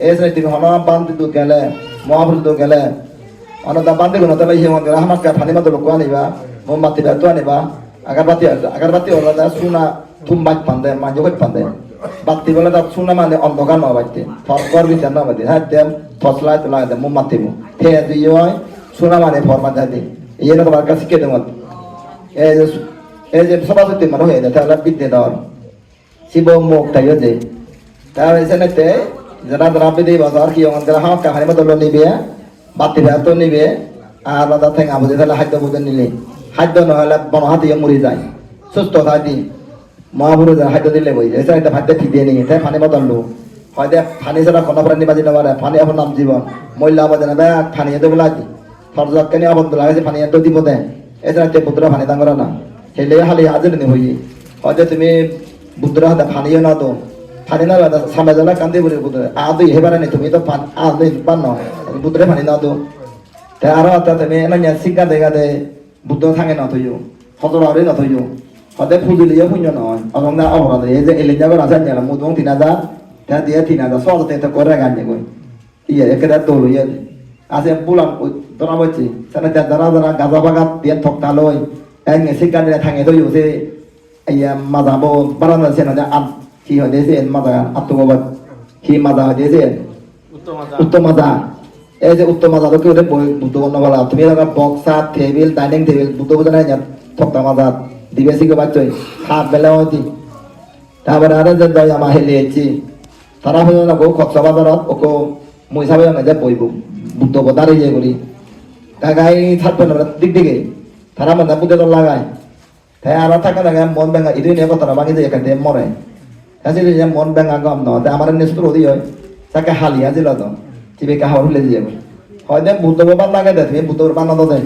এই যে তুমি হন বান্ধি তো গেলে মহাপুর তো গেলে অনদা বান্ধি গুণ তাহলে হিম আমাকে ফানি মাত্র লোক আনিবা মোমবাতি তো আনিবা আগারবাতি হলো সুনা থুমবাজ পান্দে মাঝে পান্দে বাতি বলে তার সুনা মানে অন্ধকার ন বাড়তে ফর বিচার না বাড়তে হ্যাঁ দেম ফসলা তোলা দেম মোমবাতি মু ফে দুই হয় সুনা মানে ফরমা যাতে এই জন্য তোমার কাছে শিখে দেব এই যে সভাপতি মানে হয়ে যায় তাহলে বিদ্যে দেওয়ার শিব মুখ তাই যে তাহলে এখানে যারা যারা বিদেই বাজার কি আমাদের হাত কাহানি মতো নিবে বাতি ভাত নিবে আর আলাদা থেকে আবুদে তাহলে খাদ্য বুঝে নিলে খাদ্য নহলে বনহাতি মরি যায় সুস্থ থাকি মহাপুরুষ খাদ্য দিলে বই এসে একটা ভাত ফিদিয়ে নিয়ে তাই ফানি বদল লো হয়তো ফানি ছাড়া কোনো প্রাণী বাজি নেবারে ফানি এখন নাম জীবন মহিলা আবাদ না ফানি এত বলা কি ফরজাত কেন আবদ্ধ লাগাইছে ফানি এত দিব দেয় এছাড়া পুত্র ফানি দাঙ্গরা না হেলে হালি হাজির নি হই হয়তো তুমি বুদ্ধরা হাতে ফানিও না তো ফানি না সামনে জ্বালা কান্দি বলে বুদ্ধ আদৌ হেবারে নেই তুমি তো আদৌ পান না বুদ্ধরে ফানি না তো তাই আরো তুমি এনে শিক্ষা দেখা দে বুদ্ধ থাকে না থইও হজর আরে না থইও হতে ফুদিলিও পুণ্য নয় অবং না অপরাধ এই যে এলিন যাবার আছে না মুদং 3000 তা দিয়ে 3000 সরতে তো করে গানে কই ইয়ে একটা তো ইয়ে আছে বুলাম তোরা বলছি সানা যারা যারা গাজা বাগাত দিয়ে ঠকতা লই এনে শিক্ষা দিয়ে থাকে থইও যে ইয়া মাদাবো বারানা সেনা যা আম কি হয় দেশে মাদা আত্মবাদ কি মাদা হয় দেশে উত্তম মাদা এই যে উত্তম মাদা কেউ বুদ্ধ বর্ণ বলা তুমি Buxa table dining table Buddha বোঝা নাই ঠকতা মাদা দিবে শিখে বাচ্চই হাত বেলা হতি তারপরে আরে যে দই আমার হেলিয়েছি তারা হয়ে না গো খরচা বাজারত ওকে মই সাবে না যে বইব বুদ্ধ বদারে ইয়ে করি গাই থাকবে না দিক দিকে তারা মানে বুদ্ধ লাগায় তাই আর থাকা লাগে মন বেঙ্গা ইদি নিয়ে কথা বাকি যে এখান থেকে মরে কাছে যে মন বেঙ্গা গম ন আমার নেস্তুর ওদি হয় তাকে হালিয়া দিল তো চিবে কাহা হলে দিয়ে হয়তো বুদ্ধ বান লাগে দে তুমি বুদ্ধ বান না দেয়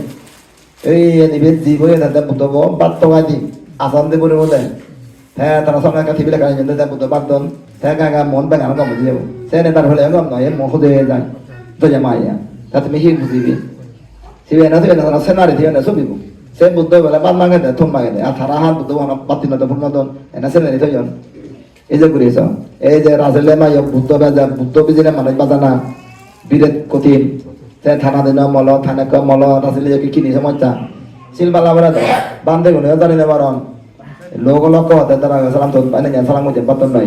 এই নিবে জীব হয়ে থাকে বুদ্ধ বাদ তো গাই আসাম দিয়ে বলে দেয় হ্যাঁ তারা সঙ্গে একটা টিভি লেখা যায় বুদ্ধ বাদন হ্যাঁ গা মন বেঙ্গা গম বুঝিয়ে সে নেতার হলে গম নয় মন খুঁজে যায় তো যে মাইয়া তা তুমি হি বুঝিবি সিবে না সিবে না সেনারি দিয়ে না ছবিব সে বুদ্ধ বলে বাদ মাগে দেয় থম মাগে দেয় আর তারা হাত বুদ্ধ পাতি না তো ভুলমতন এনা সেনারি তো জন এই যে করিস এই যে রাজেলে মাই বুদ্ধ বেজা বুদ্ধ বিজিলে মানুষ বাজানা বিরেত কঠিন সে থানা দিন মল থানা মল রাজেলে কিনি সমস্যা শিলবালা বলে বান্ধে গুনে জানি না বারণ লোক লোক হতে তারা সালাম তো মানে সালাম মধ্যে বাতন নাই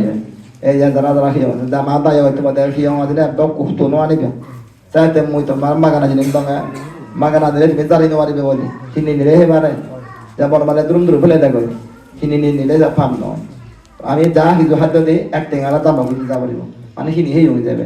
এই যে যারা যারা খিও যা মা তাই হয়তো মধ্যে খিও দিলে বক কুতো নো আনিবে চাইতে মুই তো মাগানা জিনিস দঙ্গা মাগানা দিলে তুমি জানি নোয়ারিবে বলি কিনি নিলে হেবারে যা বড় মানে দ্রুম দ্রুম ফেলে দেখো কিনি নিলে যা ফাম নয় আমি যা কিছু খাদ্য দিই এক টেঙারা দাম বুঝতে যা পারিব মানে কিনি হেই হয়ে যাবে